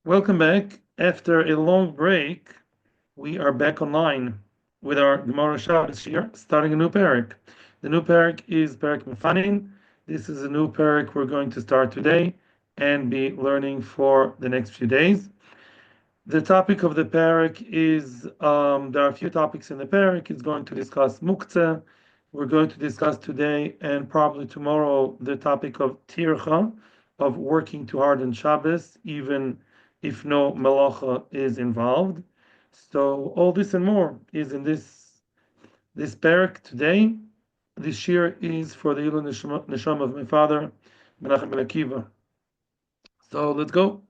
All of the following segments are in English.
Welcome back. After a long break, we are back online with our Gemara Shabbos shiur, starting a new parak. The new parak is parak Mefanin. This is a new parak we're going to start today and be learning for the next few days. The topic of the parak is there are a few topics in the parak. It's going to discuss Muktzeh. We're going to discuss today and probably tomorrow the topic of tircha, of working too hard on Shabbos, even if no melacha is involved. So all this and more is in this parak today. This shiur is for the Ilu Neshama of my father, Menachem ben Akiva. So let's go.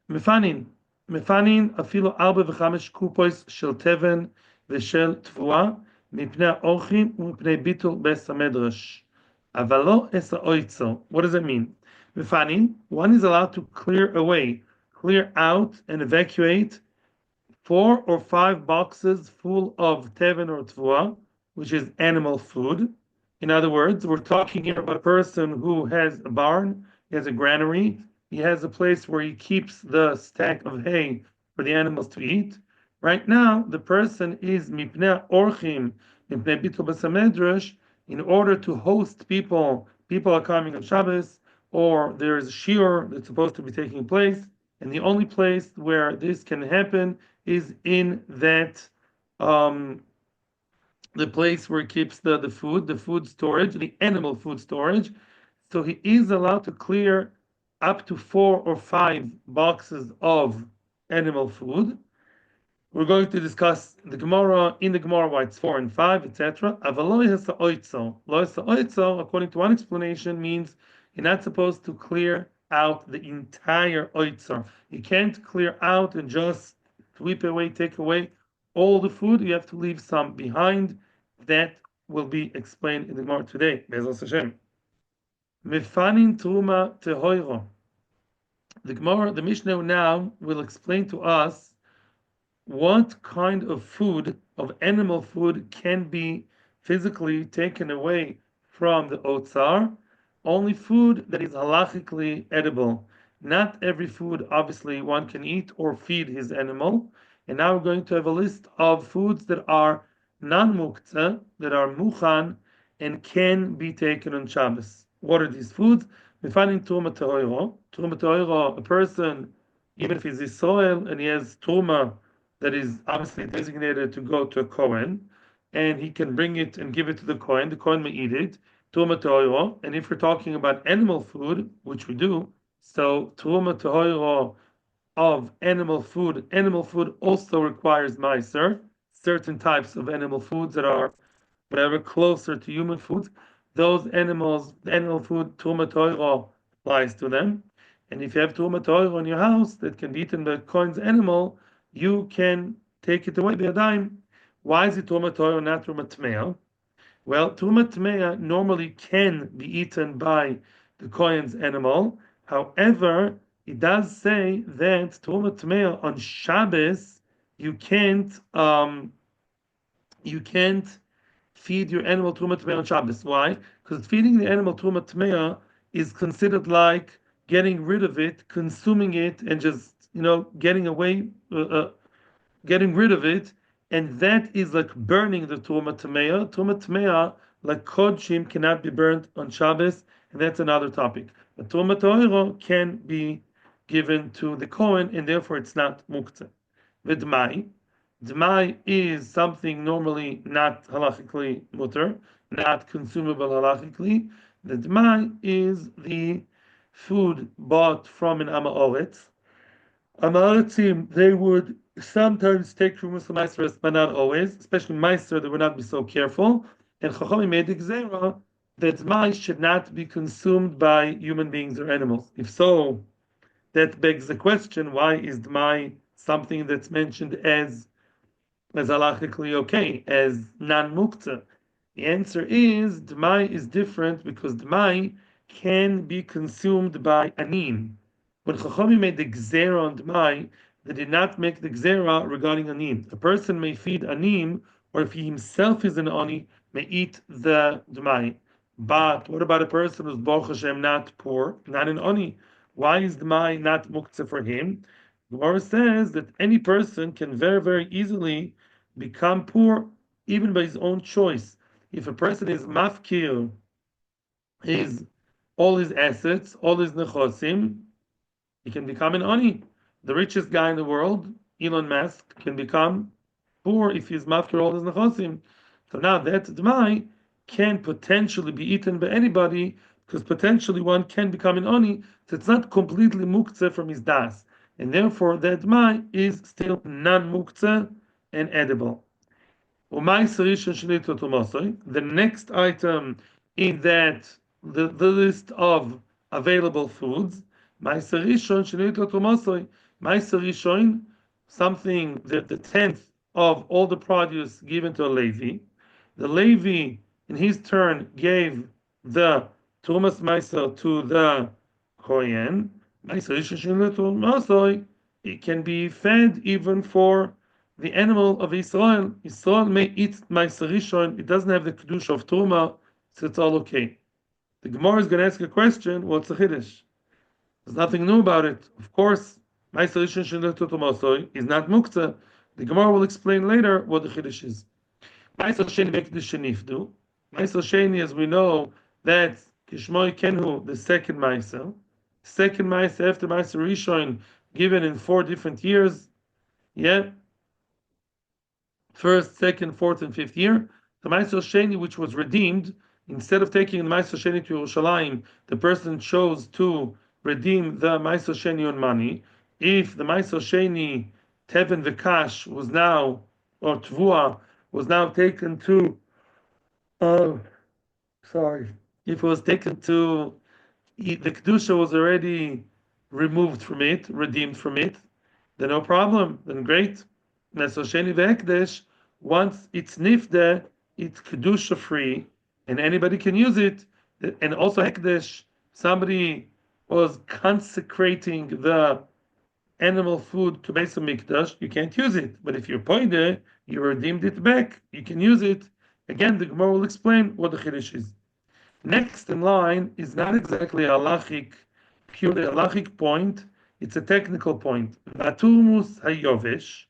Mefanin. Mefanin אפילו 4 ו-5 קופוס של תבן ושל תבואה מפני האורחים ומפני ביטול בית המדרש. אבל לא עשה אויצו. What does it mean? Mefanin, one is allowed to clear away, clear out and evacuate 4 or 5 boxes full of teven or tvuah, which is animal food. In other words, we're talking here about a person who has a barn, he has a granary, he has a place where he keeps the stack of hay for the animals to eat. Right now, the person is mipnei orchim, mipnei bitul besamedrash, in order to host people. People are coming on Shabbos, or there is a shiur that's supposed to be taking place, and the only place where this can happen is in that the place where he keeps the food storage, the animal food storage. So he is allowed to clear up to 4 or 5 boxes of animal food. We're going to discuss in the Gemara why it's 4 and 5, etc. Avaloi ha'sa'oitzo. Lo ha'sa'oitzo, according to one explanation, means you're not supposed to clear out the entire oitzar. You can't clear out and just sweep away, take away all the food. You have to leave some behind. That will be explained in the Gemara today. Be'ezras Hashem. Mefanin truma tehoiro. The Mishnah now will explain to us what kind of food, of animal food, can be physically taken away from the otzar. Only food that is halachically edible. Not every food, obviously, one can eat or feed his animal. And now we're going to have a list of foods that are non-muktzeh, that are muchan, and can be taken on Shabbos. What are these foods? We find in Truma Tehoiro. Truma Tehoiro, a person, even if he's Israel and he has Truma that is obviously designated to go to a Kohen, and he can bring it and give it to the Kohen may eat it. Truma Tehoiro, and if we're talking about animal food, which we do, so Truma Tehoiro of animal food also requires Meiser, certain types of animal foods that are whatever closer to human foods. Those animals, the animal food, Truma Tehoiro applies to them. And if you have Truma Tehoiro in your house that can be eaten by Kohen's animal, you can take it away by a dime. Why is it Truma Tehoiro, not Truma Tmeah? Well, Truma Tmeah normally can be eaten by the Kohen's animal. However, it does say that Truma Tmeah on Shabbos you can't feed your animal Truma Tmeah on Shabbos. Why? Because feeding the animal Truma Tmeah is considered like getting rid of it, consuming it, and just getting rid of it, and that is like burning the Truma Tmeah. Truma Tmeah, like Kodshim, cannot be burnt on Shabbos, and that's another topic. But Truma Tehoiro can be given to the Kohen, and therefore it's not Muktzeh. V'dmai. Dmai is something normally not halachically mutter, not consumable halachically. The dmai is the food bought from an Amaoretz. Amaretzim, they would sometimes take from Muslim Maestros, but not always, especially Meister, they would not be so careful. And Chachami made the gzera that Dmai should not be consumed by human beings or animals. If so, that begs the question, why is Dmai something that's mentioned as halachically okay, as non-muktzeh? The answer is, Dmai is different because Dmai can be consumed by anim. When Chachamim made the gzera on Dmai, they did not make the gzera regarding anim. A person may feed anim, or if he himself is an ani, may eat the Dmai. But what about a person who's Baruch Hashem not poor, not an ani? Why is Dmai not muktzeh for him? Gemara says that any person can very, very easily become poor even by his own choice. If a person is mafkir, his all his assets, all his nechosim, he can become an ani. The richest guy in the world, Elon Musk, can become poor if he's mafkir all his nechosim. So now that dmai can potentially be eaten by anybody because potentially one can become an ani. So it's not completely muktzeh from his das, and therefore that dmai is still non-muktzeh and edible. The next item in the list of available foods, Ma'aser Rishon, something that the tenth of all the produce given to a Levi. The Levi, in his turn, gave the Tumas Ma'aser to the Kohen. Ma'aser Rishon, it can be fed even for the animal of Israel. Israel may eat Ma'aser Rishon. It doesn't have the kedusha of Truma, so it's all okay. The Gemara is going to ask a question. What's the chiddush? There's nothing new about it. Of course, Ma'aser Rishon Shenilto Tomasoi is not muktzeh. The Gemara will explain later what the chiddush is. Ma'aser Sheni Vekdish Shenifdu. Ma'aser Sheni, as we know, that's Kishmoi Kenhu, the second Ma'aser. Second Ma'aser after Ma'aser Rishon, given in 4 different years. Yeah, first, second, fourth, and fifth year. The Ma'aser Sheni, which was redeemed, instead of taking the Ma'aser Sheni to Yerushalayim, the person chose to redeem the Ma'aser Sheni on money. If the Ma'aser Sheni Teven V'Kash was now, or Tvua, was now taken to, uh, sorry, if it was taken to, the Kedusha was already removed from it, redeemed from it, then no problem, then great. Ma'aser Sheni V'Ekdesh, once it's nifde, it's kedusha free, and anybody can use it. And also hekdesh, somebody was consecrating the animal food to Beis Hamikdash, you can't use it. But if you're poide, you redeemed it back, you can use it. Again, the Gemara will explain what the chiddush is. Next in line is not exactly a halachic, purely halachic point. It's a technical point. Turmus hayovesh,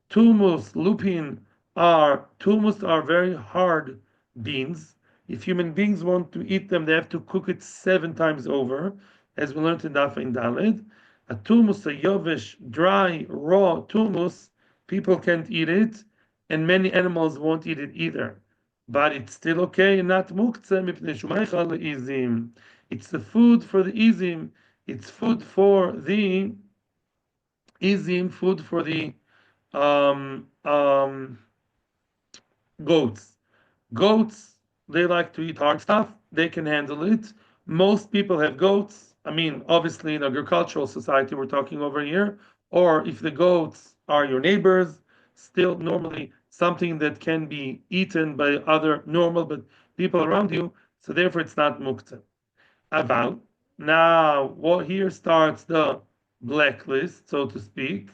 turmus, lupin turmus are very hard beans. If human beings want to eat them, they have to cook it 7 times over, as we learned in Daf and Daled. A turmus hayovesh, dry, raw turmus, people can't eat it, and many animals won't eat it either. But it's still okay, not muktzeh mipnei shumaycha le'izim. It's the food for the izim. It's food for the izim, food for the um, um, goats. Goats, they like to eat hard stuff. They can handle it. Most people have goats. I mean, obviously, in agricultural society, we're talking over here. Or if the goats are your neighbors, still normally something that can be eaten by other normal but people around you. So therefore, it's not muktzeh. About now, what here starts the blacklist, so to speak.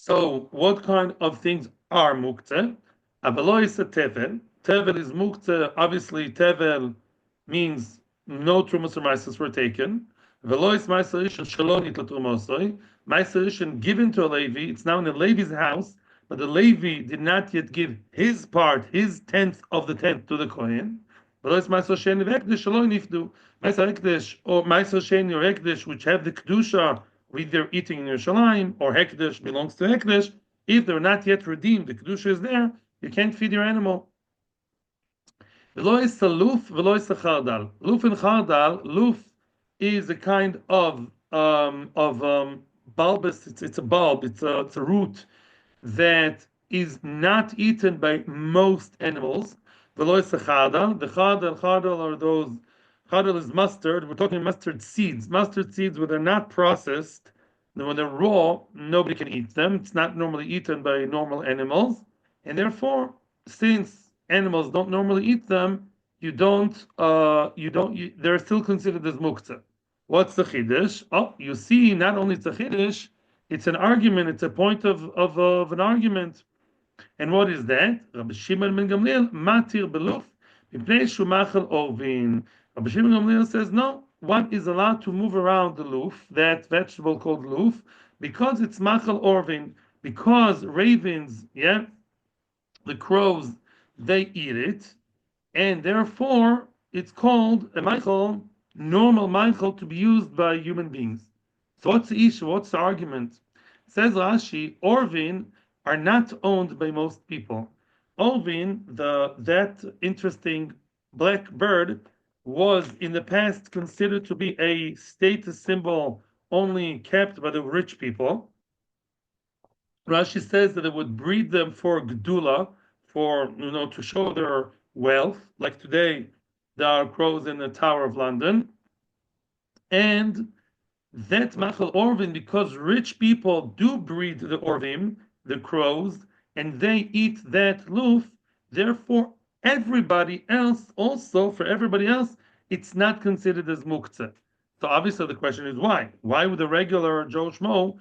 So, what kind of things are muktzeh? Avelo is a tevel. Tevel is muktzeh. Obviously, tevel means no trumas or maasas were taken. Avelo is ma'aser rishon shelo nitla trumosoi. Ma'aser rishon given to a Levi. It's now in the Levi's house, but the Levi did not yet give his part, his tenth of the tenth to the Kohen. Avelo is ma'aser sheni v'ekdesh shelo nifdu. Ma'aser ekdesh or ma'aser sheni or ekdesh, which have the kedusha with their eating in Yerushalayim, or Hekdesh belongs to Hekdesh, if they're not yet redeemed, the Kedusha is there, you can't feed your animal. V'lo is saluf, v'lo is chardal. Luf and chardal, luf is a kind of bulbous, it's a bulb, it's a root that is not eaten by most animals. V'lo is chardal. The chardal are those. Chardal is mustard. We're talking mustard seeds. Mustard seeds, when they're not processed, then when they're raw, nobody can eat them. It's not normally eaten by normal animals, and therefore, since animals don't normally eat them, they're still considered as muktzeh. What's the chiddush? Oh, you see, not only it's a chiddush, it's an argument. It's a point of an argument. And what is that? Rabbi Shimon ben Gamliel matir beluf mipnei shumachal orvin. Rabbi Shimon ben Gamliel says no. one is allowed to move around the loof, that vegetable called loof, because it's machal orvin, because ravens, yeah, the crows, they eat it, and therefore it's called a Michael, normal Michael to be used by human beings. So what's the issue? What's the argument? Says Rashi, Orvin are not owned by most people. Orvin, that interesting black bird, was in the past considered to be a status symbol only kept by the rich people. Rashi says that it would breed them for Gdula, for to show their wealth. Like today, there are crows in the Tower of London, and that Machal Orvin, because rich people do breed the Orvim, the crows, and they eat that loof. Therefore, everybody else, also for everybody else, it's not considered as muktzeh. So obviously, the question is why? Why would the regular Joe Schmo,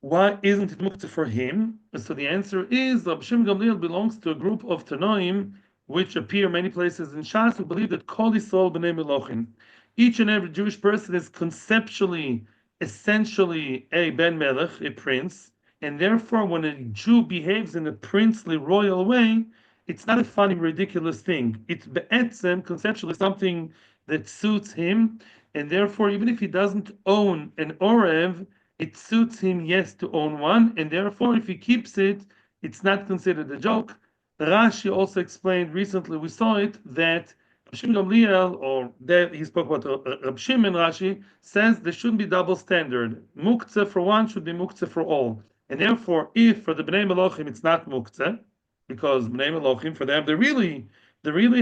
why isn't it muktzah for him? So the answer is Rab Shimon Gamliel belongs to a group of Tanoim which appear many places in Shas who believe that Kol Yisrael b'nei Melochin. Each and every Jewish person is conceptually, essentially a Ben Melech, a prince, and therefore when a Jew behaves in a princely royal way, it's not a funny, ridiculous thing. It's be'etzem, conceptually something that suits him, and therefore even if he doesn't own an Orev, it suits him, yes, to own one, and therefore, if he keeps it, it's not considered a joke. Rashi also explained recently, we saw it, that Reb Shimon Gamliel, or that he spoke about Reb Shimon, Rashi says there shouldn't be double standard. Muktzeh for one should be muktzeh for all. And therefore, if for the Bnei Melochim it's not muktzeh, because Bnei Melochim, for them, they really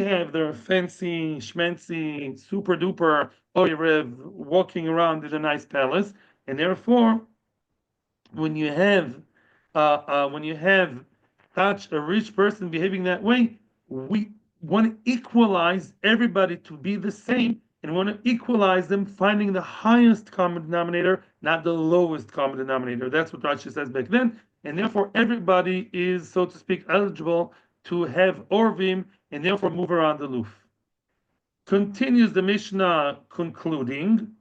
have their fancy, schmancy, super duper oirev walking around in a nice palace, and therefore, when you have such a rich person behaving that way, we want to equalize everybody to be the same, and want to equalize them, finding the highest common denominator, not the lowest common denominator. That's what Rashi says back then, and therefore everybody is, so to speak, eligible to have Orvim, and therefore move around the loof. Continues the Mishnah concluding.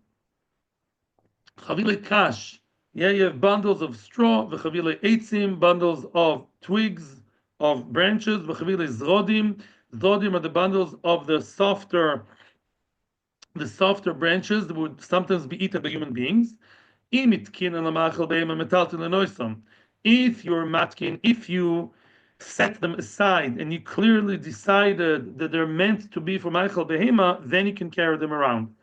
Chavile kash. Yeah, you have bundles of straw, v'chavile eitzim, bundles of twigs, of branches, v'chavile zrodim. Zrodim are the bundles of the softer branches that would sometimes be eaten by human beings. If you're matkin, if you set them aside and you clearly decided that they're meant to be for Michael Behema, then you can carry them around.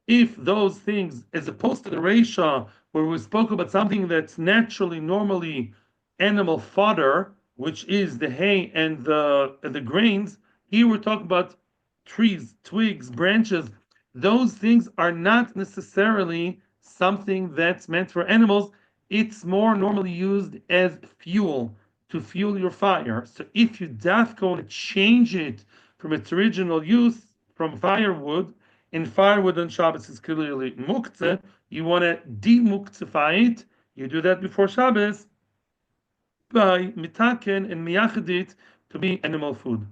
If those things, as opposed to the Reisha, where we spoke about something that's naturally, normally animal fodder, which is the hay and the grains, here we're talking about trees, twigs, branches. Those things are not necessarily something that's meant for animals. It's more normally used as fuel to fuel your fire. So if you want to change it from its original use, from firewood, and firewood on Shabbos is clearly muktzeh, you want to demuktzify it. You do that before Shabbos by mitaken and miyachadit to be animal food.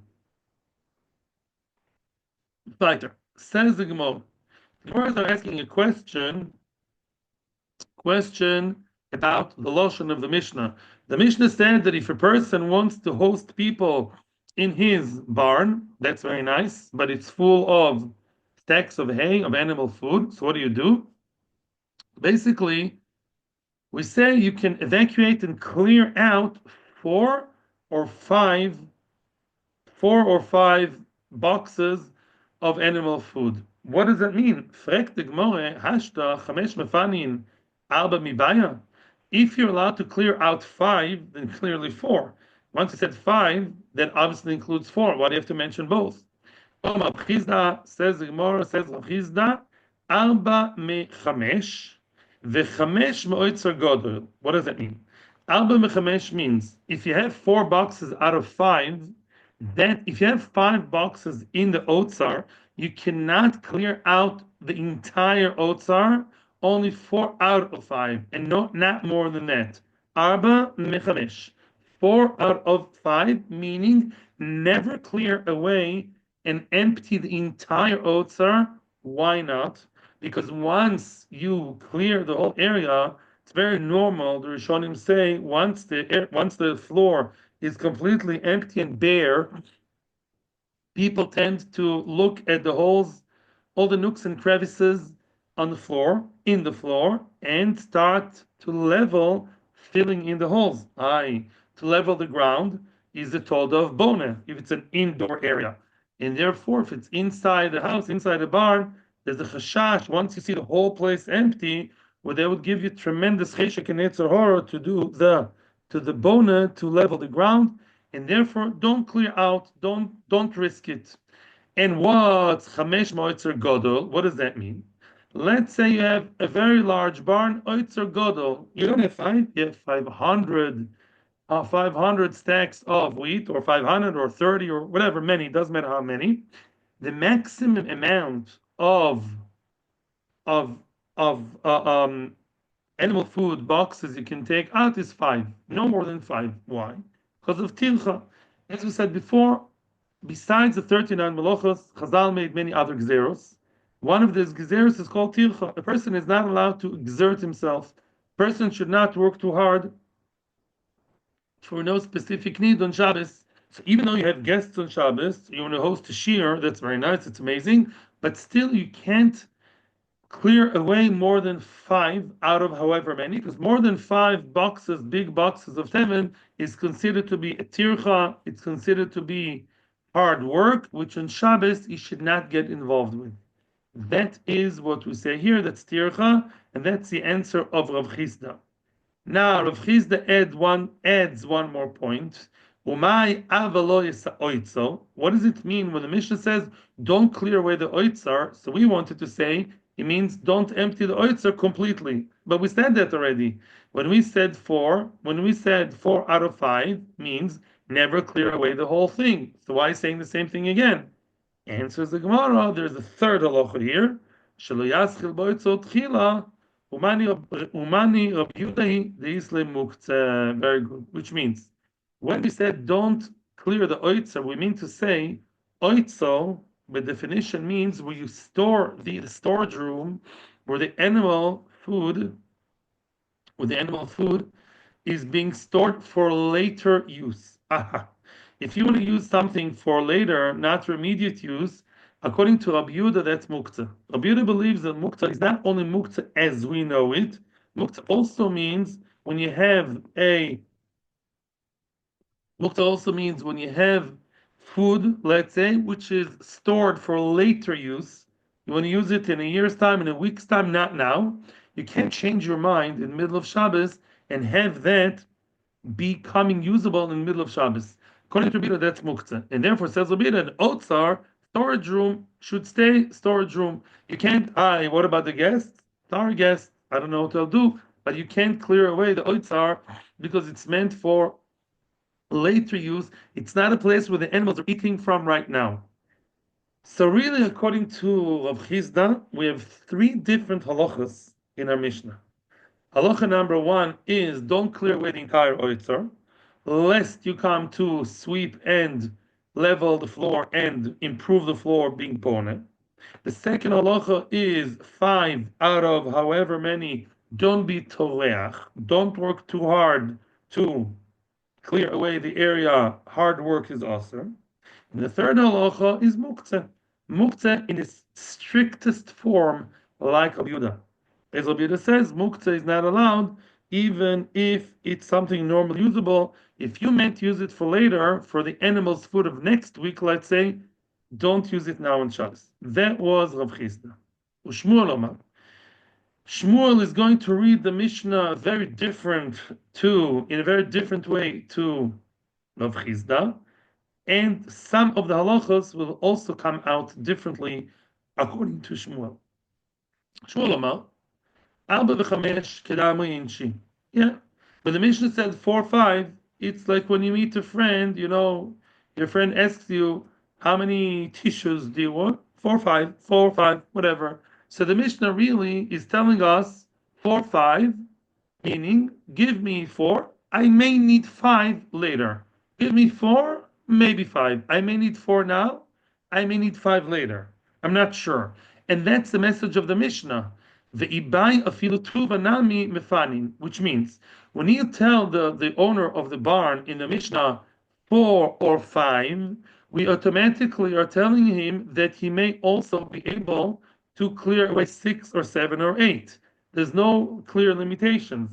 Weiter. Says the Gemara. The Gemara are asking a question about the Lashon of the Mishnah. The Mishnah said that if a person wants to host people in his barn, that's very nice, but it's full of stacks of hay, of animal food. So what do? Basically, we say you can evacuate and clear out four or five boxes of animal food. What does that mean? Frek the Gemara, hashta chamesh mefanin arba mibaya. If you're allowed to clear out five, then clearly four. Once you said five, that obviously includes four. Why do you have to mention both? Omar Chizda says the Gemara, says Chizda, arba mechamesh vechamesh me'oitzer godol. What does that mean? Arba mechamesh means if you have four boxes out of five, that if you have five boxes in the otzar, you cannot clear out the entire otzar, only 4 out of 5, and not more than that. Arba mechamesh. 4 out of 5, meaning never clear away and empty the entire otzar. Why not? Because once you clear the whole area, it's very normal. The Rishonim say once the floor is completely empty and bare, people tend to look at the holes, all the nooks and crevices on the floor, in the floor, and start to level, filling in the holes. Aye, to level the ground is the told of bona, if it's an indoor area. And therefore, if it's inside the house, inside the barn, there's a chashash, once you see the whole place empty, where they would give you tremendous cheshek and yetzer hara to do to the bona, to level the ground, and therefore don't clear out, don't risk it. And what's chamesh moitzer godol? What does that mean? Let's say you have a very large barn, oitzer godol. You don't have five, you have 500 stacks of wheat, or 500 or 30 or whatever, many, doesn't matter how many. The maximum amount of of animal food boxes you can take out is 5, no more than 5. Why? Because of tilcha. As we said before, besides the 39 melachos, Chazal made many other gzeros. One of these gzeros is called tilcha. A person is not allowed to exert himself. A person should not work too hard for no specific need on Shabbos. So even though you have guests on Shabbos, you want to host a shiur, that's very nice, it's amazing, but still you can't clear away more than 5 out of however many, because more than 5 boxes, big boxes of teven, is considered to be a tircha, it's considered to be hard work, which on Shabbos you should not get involved with. That is what we say here, that's tircha, and that's the answer of Rav Chisda. Now, Rav Chisda adds one more point. Umay avalo oitzo. What does it mean when the Mishnah says, don't clear away the oitzar? So we wanted to say, it means don't empty the oitzar completely. But we said that already. When we said 4 out of 5 means never clear away the whole thing. So why saying the same thing again? Answers the Gemara, there's a third halacha here. Shelo yaschil boitzo tchila. Umani Rabbi Yudahi Deisle Muktzeh. Very good. Which means, when we said don't clear the oitzer, we mean to say oitzo, by definition, means where you store the storage room where the animal food, is being stored for later use. If you want to use something for later, not for immediate use, according to Rabbi Yehuda, that's muktzeh. Rabbi Yehuda believes that muktzeh is not only muktzeh as we know it. Muktzeh also means when you have food, let's say, which is stored for later use. You want to use it in a year's time, in a week's time, not now. You can't change your mind in the middle of Shabbos and have that becoming usable in the middle of Shabbos. According to Rabbi Yehuda, that's muktzeh. And therefore, says Rabbi Yehuda, an otzar, storage room, should stay storage room. You can't, what about the guests? Sorry, guests, I don't know what they'll do, but you can't clear away the otzar because it's meant for later use. It's not a place where the animals are eating from right now. So really, according to Rav Chisda, we have 3 different halachas in our Mishnah. Halacha number 1 is don't clear away the entire oitzer, lest you come to sweep and level the floor and improve the floor being pone. The second halacha is 5 out of however many, don't be toreach, don't work too hard to clear away the area, hard work is awesome. And the third halacha is muktzeh. Muktzeh in its strictest form, like Rabbi Yehuda. As Rabbi Yehuda says, muktzeh is not allowed, even if it's something normally usable. If you meant to use it for later, for the animal's food of next week, let's say, don't use it now on Shabbos. That was Rav Chisda. Ushmuel Omar. Shmuel is going to read the Mishnah in a very different way to Rav Chisda, and some of the halachos will also come out differently according to Shmuel. Shmuel Amar, Alba v'chamesh kedamu inchi. Yeah, but the Mishnah said 4, 5. It's like when you meet a friend, your friend asks you, how many tissues do you want? 4, 5, whatever. So the Mishnah really is telling us 4, 5, meaning give me 4. I may need 5 later. Give me 4, maybe 5. I may need 4 now. I may need 5 later. I'm not sure. And that's the message of the Mishnah. The ibai afilu tuva nami mefanin, which means when you tell the owner of the barn in the Mishnah 4 or 5, we automatically are telling him that he may also be able to clear away 6 or 7 or 8. There's no clear limitations.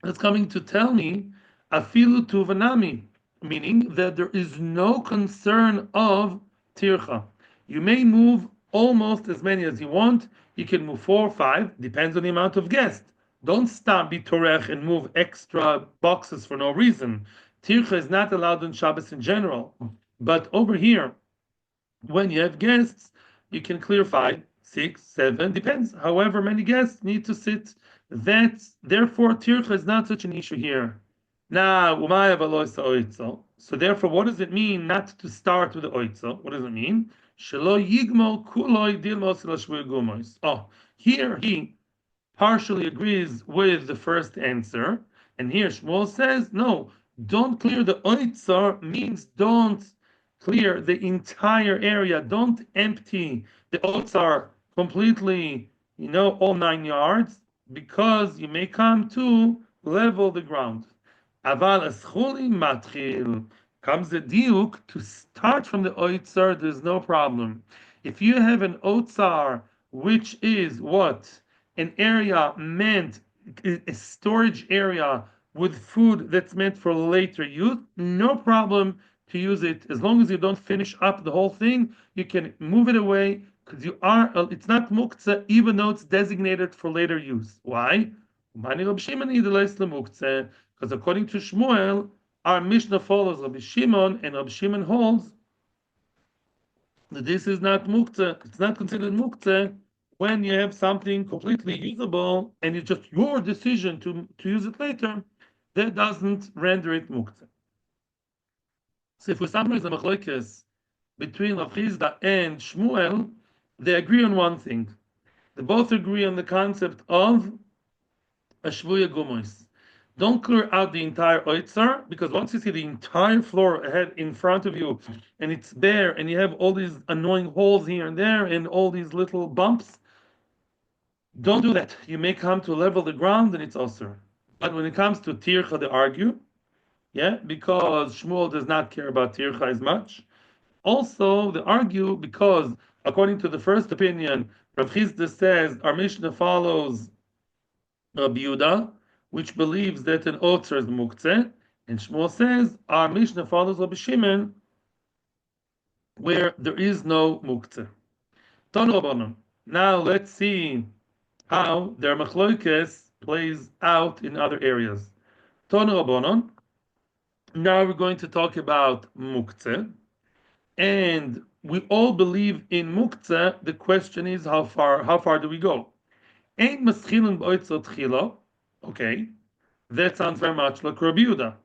That's coming to tell me afilu tuvanami, meaning that there is no concern of tircha. You may move almost as many as you want. You can move 4 or 5, depends on the amount of guests. Don't stop bitorech and move extra boxes for no reason. Tircha is not allowed on Shabbos in general, but over here, when you have guests, you can clear 5, 6, 7, depends. However many guests need to sit. That's therefore tircha is not such an issue here. Now, so therefore, what does it mean not to start with the oitzo? What does it mean? Oh, here he partially agrees with the first answer, and here Shmuel says, no, don't clear the oitzar means don't clear the entire area, don't empty the oitzar completely, all 9 yards, because you may come to level the ground. Aval eschuli matchil. Comes the diuk to start from the oitzar, there's no problem. If you have an oitzar, which is what? An area meant, a storage area with food that's meant for later use, no problem to use it. As long as you don't finish up the whole thing, you can move it away because it's not muktzeh, even though it's designated for later use. Why? Because according to Shmuel, our Mishnah follows Rabbi Shimon, and Rabbi Shimon holds that this is not muktzeh. It's not considered muktzeh when you have something completely usable and it's just your decision to use it later. That doesn't render it muktzeh. So if we summarize the machlokes between Rav Chizda and Shmuel, they agree on one thing. They both agree on the concept of a shvuya gumois. Don't clear out the entire oitzar, because once you see the entire floor ahead in front of you and it's bare and you have all these annoying holes here and there and all these little bumps, don't do that. You may come to level the ground and it's osur. But when it comes to tircha, they argue, because Shmuel does not care about tircha as much. Also, they argue because, according to the first opinion, Rav Chizda says our Mishnah follows Rabbi Yehuda, which believes that an otzer is muktzeh, and Shmuel says our Mishnah follows Rabbi Shimon, where there is no muktzeh. Tanu Rabbanan. Now let's see how their machlokes plays out in other areas. Tanu Rabbanan. Now we're going to talk about muktzeh, and we all believe in muktzeh. The question is how far do we go? Ein maschilin b'oitzot chila. Okay, that sounds very much like Rabbi Yehuda.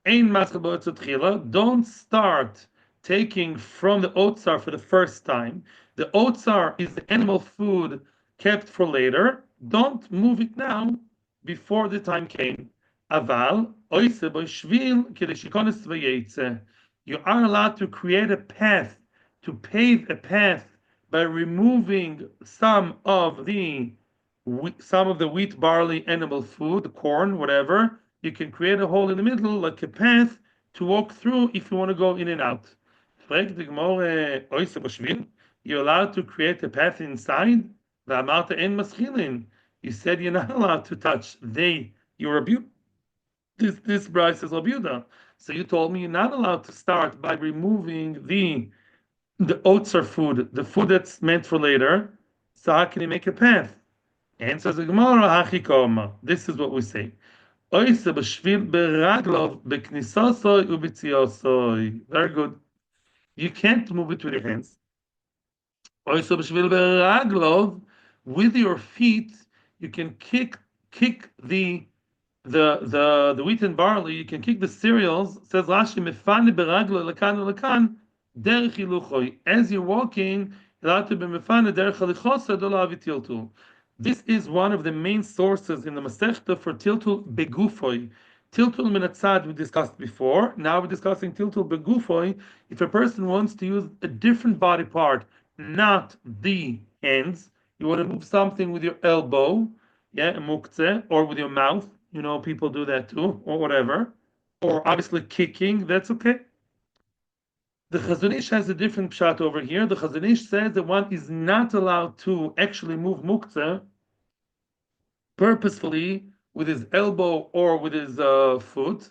Ein maschil b'oitzot chila. Don't start taking from the otzar for the first time. The otzar is the animal food kept for later. Don't move it now before the time came. Aval oise b'shvil kedeshikonis v'yetze. You are allowed to create a path, to pave a path by removing some of the wheat, barley, animal food, corn, whatever. You can create a hole in the middle, like a path to walk through if you want to go in and out. You're allowed to create a path inside. You said you're not allowed to touch. You're this Bryce is Labuda. So you told me you're not allowed to start by removing the oats food, the food that's meant for later. So how can you make a path? Answers the Gemara, Hachikoma. This is what we say. Very good. You can't move it with your hands. With your feet, you can kick the wheat and barley. You can kick the cereals. Says Rashi, Mefanin beraglo lekan lekan derech hiluchoi. As you're walking, you're allowed to be mefanin derech halichosa dolav tiltul. This is one of the main sources in the Masechta for tiltul begufoi. Tiltul minatzad we discussed before. Now we're discussing tiltul begufoi. If a person wants to use a different body part, not the hands, you want to move something with your elbow, yeah, muktzeh, or with your mouth. You know, people do that too, or whatever. Or obviously kicking, that's okay. The Chazon Ish has a different pshat over here. The Chazon Ish says that one is not allowed to actually move muktzeh purposefully with his elbow or with his foot.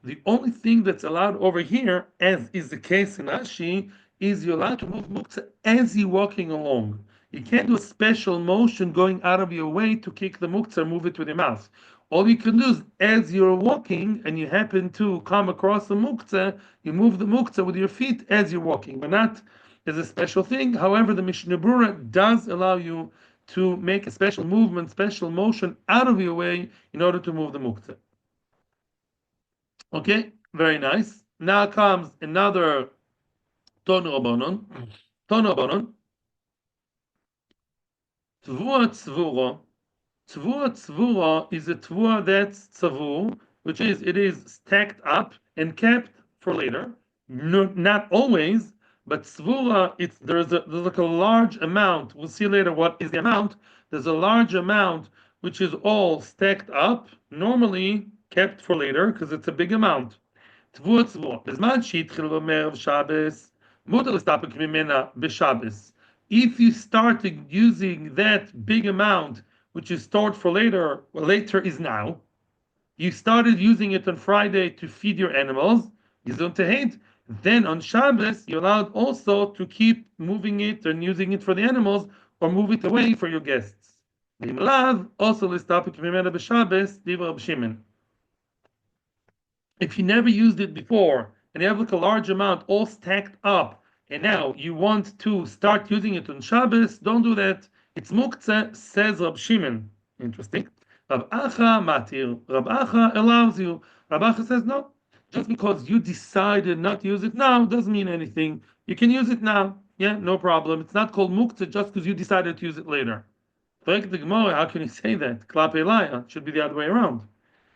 The only thing that's allowed over here, as is the case in Rashi, is you're allowed to move muktzah as you're walking along. You can't do a special motion going out of your way to kick the muktzah, move it with your mouth. All you can do is, as you're walking and you happen to come across the muktzah, you move the muktzah with your feet as you're walking, but not as a special thing. However, the Mishnah Berurah does allow you to make a special movement, special motion out of your way in order to move the muktzah. Okay, very nice. Now comes another Tonu Rabbanon. Tonu Rabbanon. Tvua tzvura. Tvua tzvura is a tvua that's tzavur, which is it is stacked up and kept for later. No, not always, but tzvura, there's like a large amount. We'll see later what is the amount. There's a large amount which is all stacked up, normally kept for later because it's a big amount. Tvua tzvura. בזמן שהתחיל בערב Shabbos, מותר להסתפק ממנה בשבס. If you started using that big amount, which is stored for later, well, later is now, you started using it on Friday to feed your animals, then on Shabbos, you're allowed also to keep moving it and using it for the animals or move it away for your guests. Also, if you never used it before and you have like a large amount all stacked up and now you want to start using it on Shabbos, don't do that. It's muktzeh, says Rab Shimon. Interesting. Rab Acha matir. Rab Acha allows you. Rab Acha says no. Just because you decided not to use it now doesn't mean anything. You can use it now. Yeah, no problem. It's not called muktzeh just because you decided to use it later. How can you say that? Klap Elaya. It should be the other way around.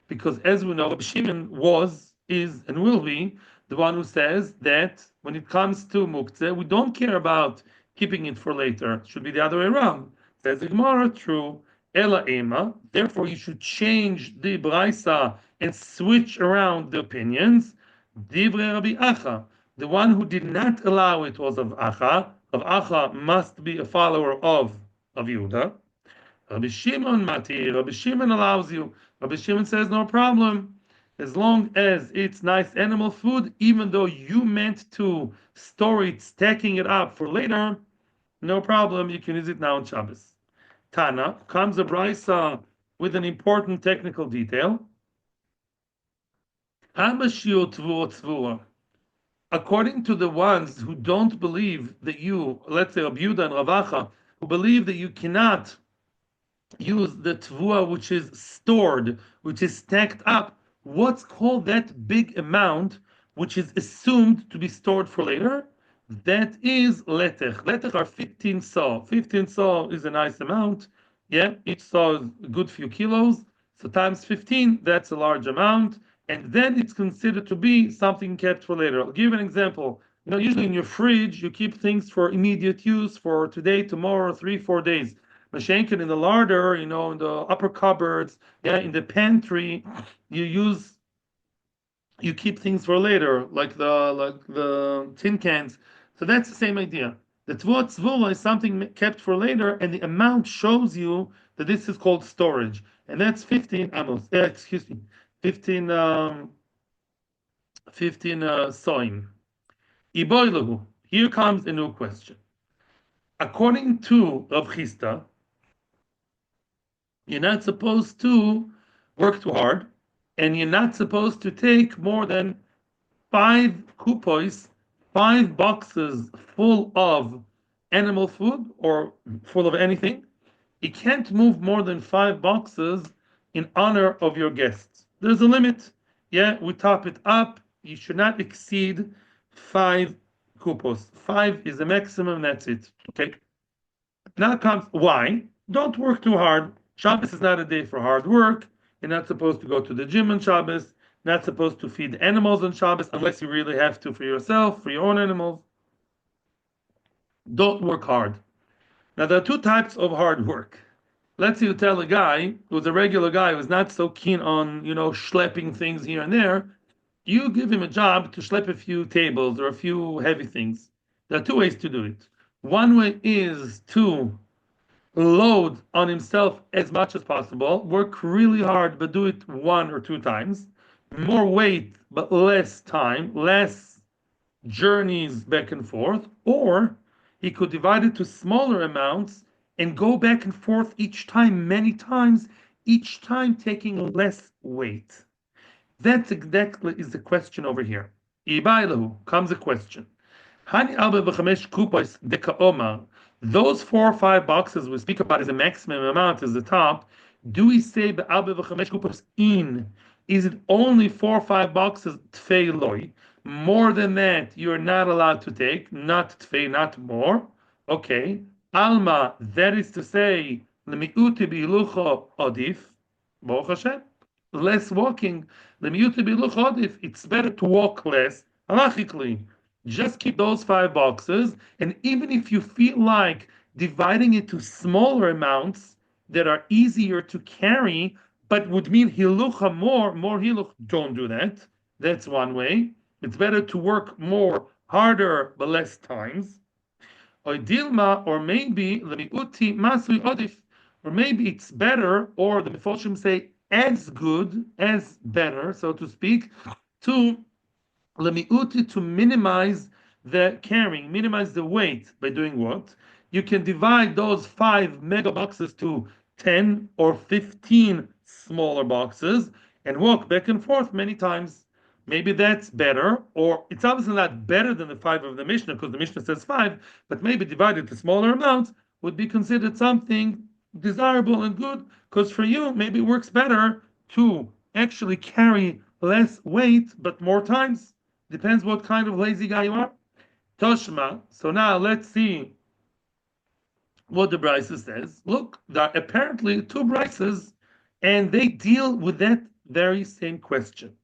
Because as we know, Rabbi Shimon was, is, and will be the one who says that when it comes to muktzeh, we don't care about keeping it for later. It should be the other way around. Says the Gemara, true. Ela ema. Therefore, you should change the brisa and switch around the opinions. Divrei Rabbi Acha. The one who did not allow it was of Acha. Of Acha must be a follower of Yehuda. Rabbi Shimon matir. Rabbi Shimon allows you. Rabbi Shimon says no problem, as long as it's nice animal food. Even though you meant to store it, stacking it up for later, no problem. You can use it now on Shabbos. Tana comes a brisa with an important technical detail. According to the ones who don't believe that you, let's say Rabbi Yehuda and Rav Acha, who believe that you cannot use the tvua which is stored, which is stacked up, what's called that big amount which is assumed to be stored for later? That is letech. Letech are 15 saw. 15 saw is a nice amount. Yeah, each saw is a good few kilos. So times 15, that's a large amount. And then it's considered to be something kept for later. I'll give you an example. You know, usually in your fridge, you keep things for immediate use for today, tomorrow, 3-4 days. Mashenkin in the larder, you know, in the upper cupboards, yeah, in the pantry, you keep things for later, like the tin cans. So that's the same idea. The tvua tzvula is something kept for later, and the amount shows you that this is called storage, and that's 15 amos. 15 soim. Iboilahu. Here comes a new question. According to Rav Chisda, you're not supposed to work too hard, and you're not supposed to take more than 5 kupos, 5 boxes full of animal food or full of anything. You can't move more than 5 boxes in honor of your guests. There's a limit. Yeah, we top it up. You should not exceed 5 kupos. 5 is the maximum. That's it. Okay. Now comes why? Don't work too hard. Shabbos is not a day for hard work. You're not supposed to go to the gym on Shabbos. Not supposed to feed animals on Shabbos unless you really have to for yourself, for your own animals. Don't work hard. Now, there are two types of hard work. Let's say you tell a guy who's a regular guy who's not so keen on, schlepping things here and there, you give him a job to schlep a few tables or a few heavy things. There are two ways to do it. One way is to load on himself as much as possible, work really hard, but do it one or two times. More weight, but less time, less journeys back and forth. Or he could divide it to smaller amounts and go back and forth each time, many times, each time taking less weight. That's exactly is the question over here. Ibailahu comes a question. Hani alba v'chamesh kupos deka omar. Those 4 or 5 boxes we speak about as a maximum amount as the top. Do we say be'alba v'chamesh kupos in? Is it only 4 or 5 boxes tfei loy? More than that, you're not allowed to take. Not tfei, not more. Okay. Alma, that is to say, lemiuti bilucho odif. Baruch Hashem. Less walking. It's better to walk less. Halachically, just keep those 5 boxes, and even if you feel like dividing it to smaller amounts that are easier to carry, but would mean hilucha more hiluch, don't do that. That's one way. It's better to work more, harder, but less times. Or dilma, or maybe lemiuti masui odif, or maybe it's better, or the Mefoshim say as good, as better, so to speak, to lemiuti, to minimize the carrying, minimize the weight by doing what? You can divide those 5 mega boxes to 10 or 15 smaller boxes and walk back and forth many times. Maybe that's better, or it's obviously not better than the 5 of the Mishnah, because the Mishnah says 5, but maybe divided to smaller amounts would be considered something desirable and good, because for you, maybe it works better to actually carry less weight, but more times. Depends what kind of lazy guy you are. Toshma. So now let's see what the Brisa says. Look, there are apparently 2 Brisas, and they deal with that very same question.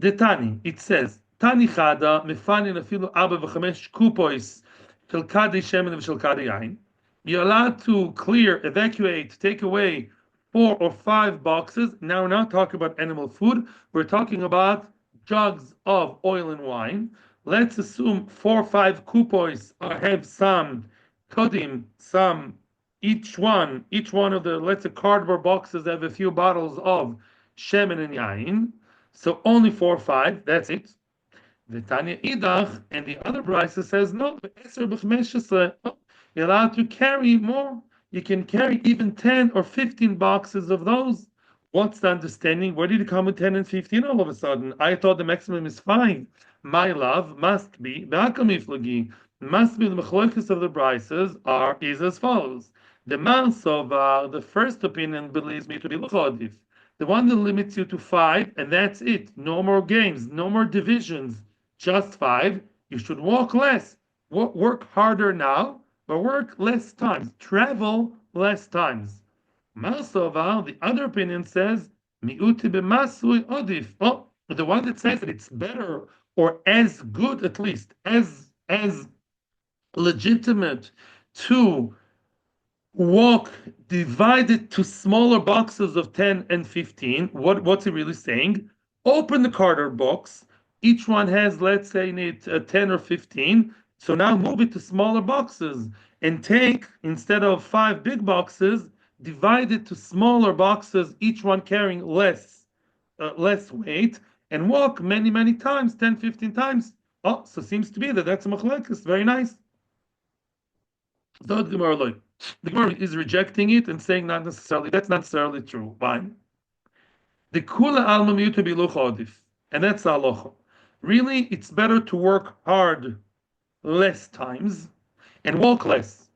The Tani, it says, Tani Chada, Mefanin afilu 4 ו-5 kupois, של כדי שמן ושל כדי יין. You're allowed to clear, evacuate, take away 4 or 5 boxes. Now we're not talking about animal food. We're talking about jugs of oil and wine. Let's assume 4 or 5 kupois have some kodim, some each one of the, let's say, cardboard boxes have a few bottles of shemen and yain. So only 4 or 5. That's it. The Tanya Idach and the other Brisa says no. You're allowed to carry more. You can carry even 10 or 15 boxes of those. What's the understanding? Where did it come with 10 and 15 all of a sudden? I thought the maximum is 5. My love must be the machlokas of the Brisas is as follows. The Mansovar, the first opinion, believes me to be l'chodif. The one that limits you to 5, and that's it. No more games, no more divisions, just 5. You should walk less. Work harder now, but work less times. Travel less times. Masoval, the other opinion says, mi'uti b'masui odif. Oh, the one that says that it's better or as good, at least, as legitimate to walk divided to smaller boxes of 10 and 15. What's he really saying? Open the cardboard box. Each one has, let's say, in it 10 or 15. So now move it to smaller boxes and take, instead of 5 big boxes, divide it to smaller boxes, each one carrying less weight, and walk many, many times, 10, 15 times. Oh, so seems to be that's a machlekes. Very nice. So the Gemara is rejecting it and saying that's not necessarily true. Why? The kula alma miyuta biluch odif, and that's the halacha. Really, it's better to work hard less times and walk less.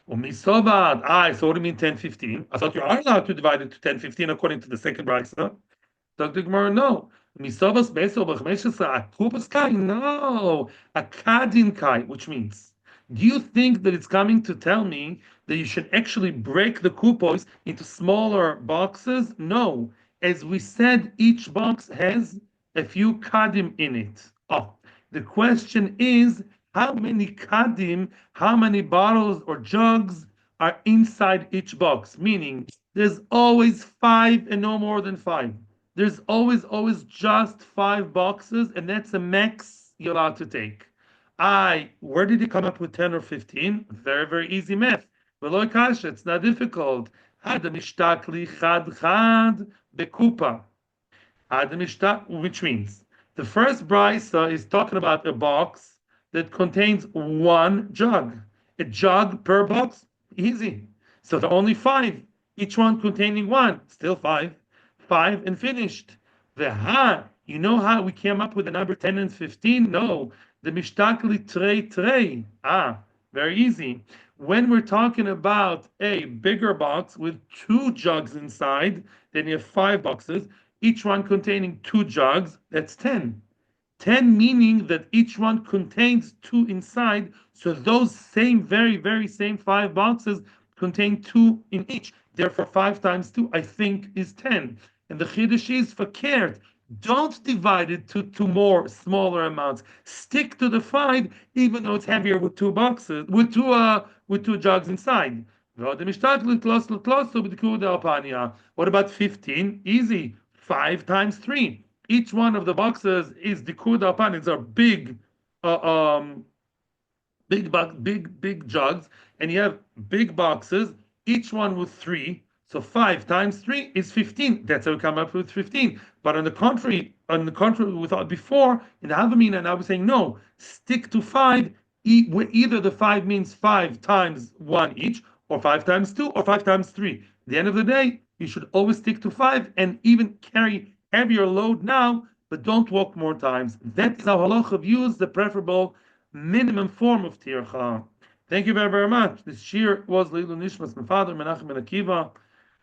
So what do you mean 10, 15? I thought you are allowed to divide it to 10, 15 according to the second brisa. Dr. Gemara, no. No, akadin, which means, do you think that it's coming to tell me that you should actually break the kupos into smaller boxes? No. As we said, each box has a few kadim in it. Oh, the question is how many kadim, how many bottles or jugs are inside each box? Meaning, there's always five and no more than five. There's always just five boxes, and that's the max you're allowed to take. Where did you come up with 10 or 15? Very, very easy math. Veloy kasha, it's not difficult. Had mishtakli chad chad bekupa. Which means the first brisa is talking about a box that contains one jug. A jug per box, easy. So there are only five, each one containing one, still five. Five and finished. You know how we came up with the number 10 and 15? No, the mishtakli trei. Very easy. When we're talking about a bigger box with two jugs inside, then you have five boxes, each one containing two jugs, that's 10. 10 meaning that each one contains two inside, so those same, very, very same five boxes contain two in each. Therefore, 5 times 2, I think, is 10. And the chiddush is verkehrt. Don't divide it to two more smaller amounts. Stick to the 5, even though it's heavier with two boxes, with two jugs inside. What about 15? Easy. 5 times 3. Each one of the boxes is the kuda pan. It's a uh, um, big jugs, and you have big boxes, each one with 3. So 5 times 3 is 15. That's how we come up with 15. But on the contrary, we thought before in the Havamina, now we're saying no, stick to 5. Either the 5 means 5 times 1 each, or 5 times 2, or 5 times 3. At the end of the day, you should always stick to 5 and even carry heavier load now, but don't walk more times. That is how halacha views the preferable minimum form of tircha. Thank you very, very much. This shiur was Leilu Nishmas, my father, Menachem ben Akiva,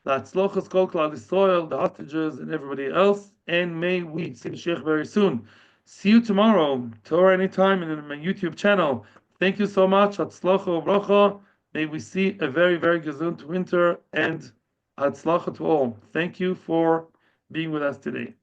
the Hatzlochas Kol Klal Yisrael, the hostages, and everybody else. And may we see the Sheikh very soon. See you tomorrow, Torah anytime, and in my YouTube channel. Thank you so much. Hatzlocha Ubracha. May we see a very, very gesund winter and Hatzlacha to all. Thank you for being with us today.